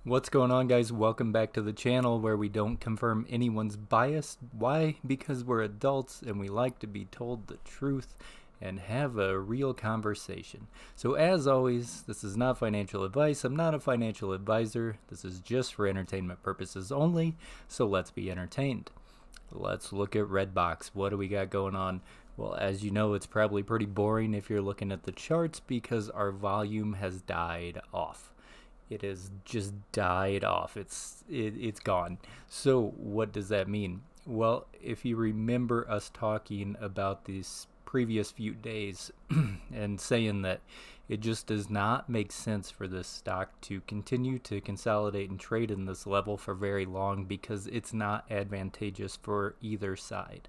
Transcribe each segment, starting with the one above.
What's going on, guys? Welcome back to the channel where we don't confirm anyone's bias. Why? Because we're adults and we like to be told the truth and have a real conversation. So as always, this is not financial advice. I'm not a financial advisor. This is just for entertainment purposes only, so let's be entertained. Let's look at Redbox. What do we got going on? Well, as you know, it's probably pretty boring if you're looking at the charts because our volume has died off. It has just died off. It's gone. So what does that mean? Well, if you remember us talking about these previous few days and saying that it just does not make sense for this stock to continue to consolidate and trade in this level for very long because it's not advantageous for either side,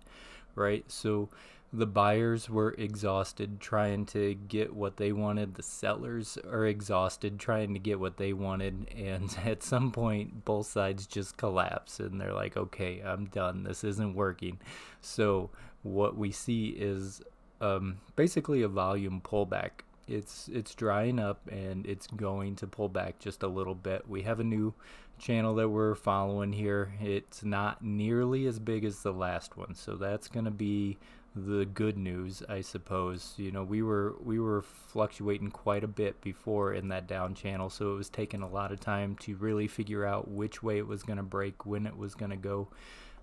right? So the buyers were exhausted trying to get what they wanted. The sellers are exhausted trying to get what they wanted. And at some point, both sides just collapse and they're like, okay, I'm done. This isn't working. So what we see is basically a volume pullback. It's drying up and it's going to pull back just a little bit. We have a new channel that we're following here. It's not nearly as big as the last one, so that's going to be the good news, I suppose. You know, we were fluctuating quite a bit before in that down channel, so it was taking a lot of time to really figure out which way it was going to break, when it was going to go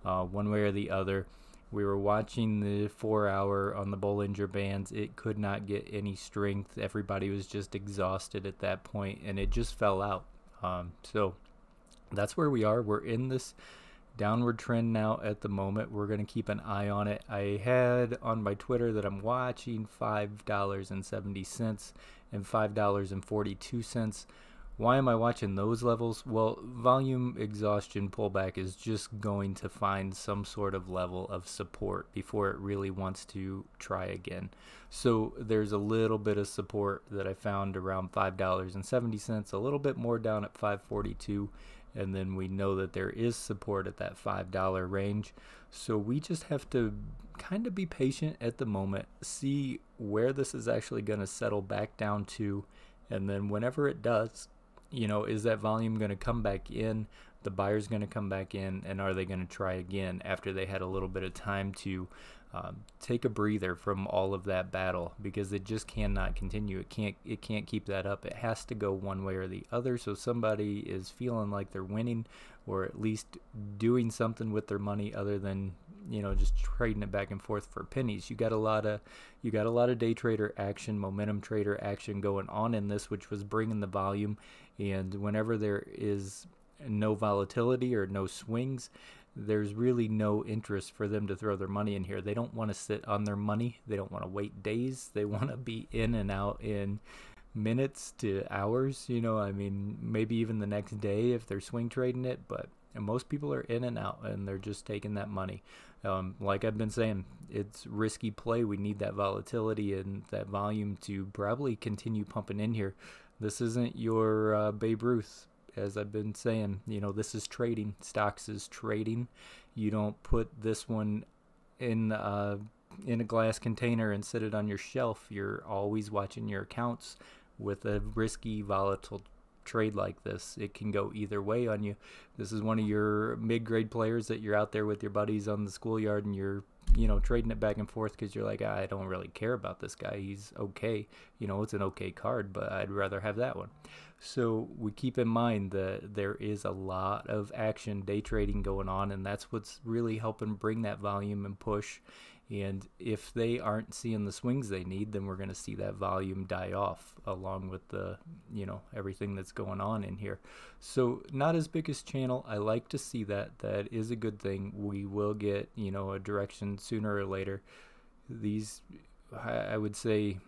one way or the other. We were watching the 4-hour on the Bollinger Bands. It could not get any strength. Everybody was just exhausted at that point, and it just fell out. So that's where we are. We're in this downward trend now at the moment. We're going to keep an eye on it. I had on my Twitter that I'm watching $5.70 and $5.42. Why am I watching those levels? Well, volume exhaustion pullback is just going to find some sort of level of support before it really wants to try again. So there's a little bit of support that I found around $5.70, a little bit more down at $5.42, and then we know that there is support at that $5 range. So we just have to kind of be patient at the moment, see where this is actually going to settle back down to, and then whenever it does, you know, is that volume going to come back in? The buyer's going to come back in, and are they going to try again after they had a little bit of time to take a breather from all of that battle? Because it just cannot continue. It can't keep that up. It has to go one way or the other. So somebody is feeling like they're winning, or at least doing something with their money other than, you know, just trading it back and forth for pennies. You got a lot of day trader action, momentum trader action going on in this, which was bringing the volume. And whenever there is no volatility or no swings, there's really no interest for them to throw their money in here. They don't want to sit on their money. They don't want to wait days. They want to be in and out in minutes to hours. You know, I mean, maybe even the next day if they're swing trading it, but most people are in and out and they're just taking that money. Like I've been saying, it's risky play. We need that volatility and that volume to probably continue pumping in here. This isn't your Babe Ruth, as I've been saying. You know, this is trading. Stocks is trading. You don't put this one in a glass container and sit it on your shelf. You're always watching your accounts. With a risky, volatile trade like this, it can go either way on you. This is one of your mid-grade players that you're out there with your buddies on the schoolyard and you're, you know, trading it back and forth because you're like, I don't really care about this guy. He's okay. You know, it's an okay card, but I'd rather have that one. So we keep in mind that there is a lot of action day trading going on, and that's what's really helping bring that volume and push. And if they aren't seeing the swings they need, then we're going to see that volume die off along with the, you know, everything that's going on in here. So not as big as channel. I like to see that. That is a good thing. We will get, you know, a direction sooner or later. These, I would say,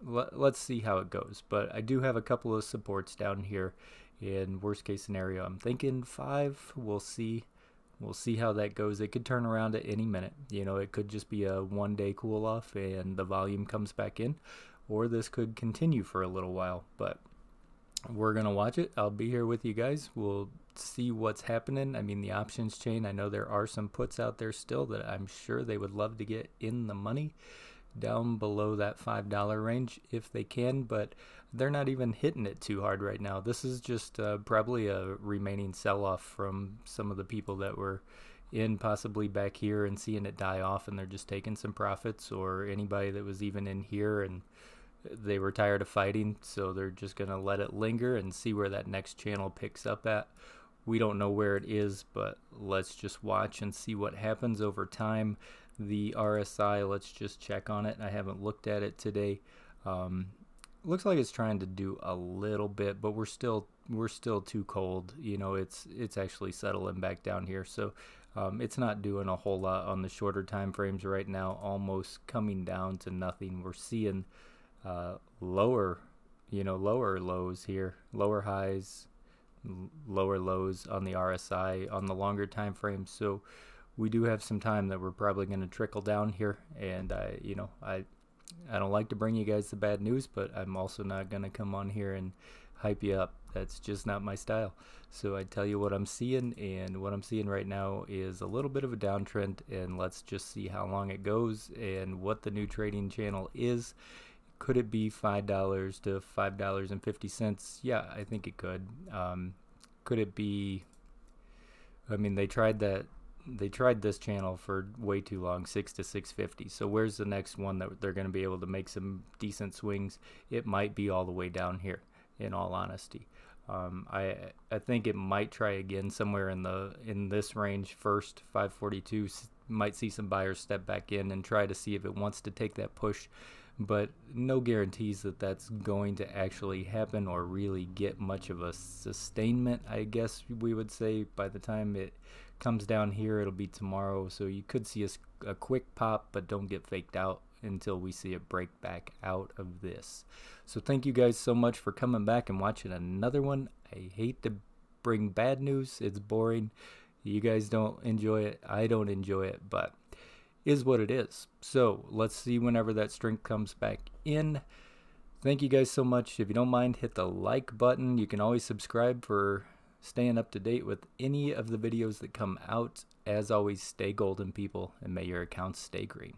let's see how it goes. But I do have a couple of supports down here. In worst case scenario, I'm thinking 5. We'll see. We'll see how that goes. It could turn around at any minute. You know, it could just be a one-day cool-off and the volume comes back in, or this could continue for a little while. But we're going to watch it. I'll be here with you guys. We'll see what's happening. I mean, the options chain, I know there are some puts out there still that I'm sure they would love to get in the money down below that $5 range if they can, but they're not even hitting it too hard right now. This is just probably a remaining sell-off from some of the people that were in possibly back here and seeing it die off, and they're just taking some profits, or anybody that was even in here and they were tired of fighting, so they're just going to let it linger and see where that next channel picks up at. We don't know where it is, but let's just watch and see what happens over time. The RSI, let's just check on it. I haven't looked at it today. Looks like it's trying to do a little bit, but we're still too cold. You know, it's actually settling back down here, so it's not doing a whole lot on the shorter time frames right now. Almost coming down to nothing. We're seeing lower lows here, lower highs, lower lows on the RSI on the longer time frames. So we do have some time that we're probably going to trickle down here, and I don't like to bring you guys the bad news, but I'm also not going to come on here and hype you up. That's just not my style. So I tell you what I'm seeing, and what I'm seeing right now is a little bit of a downtrend, and let's just see how long it goes and what the new trading channel is. Could it be $5 to $5.50? Yeah, I think it could. Could it be? I mean, they tried this channel for way too long, 6 to 650. So where's the next one that they're going to be able to make some decent swings? It might be all the way down here, in all honesty. I think it might try again somewhere in this range first. 542 might see some buyers step back in and try to see if it wants to take that push, but no guarantees that that's going to actually happen or really get much of a sustainment, I guess we would say. By the time it comes down here, it'll be tomorrow, so you could see a quick pop, but don't get faked out until we see it break back out of this. So thank you guys so much for coming back and watching another one. I hate to bring bad news. It's boring. You guys don't enjoy it. I don't enjoy it, but is what it is. So let's see whenever that strength comes back in. Thank you guys so much. If you don't mind, hit the like button. You can always subscribe for staying up to date with any of the videos that come out. As always, stay golden, people, and may your accounts stay green.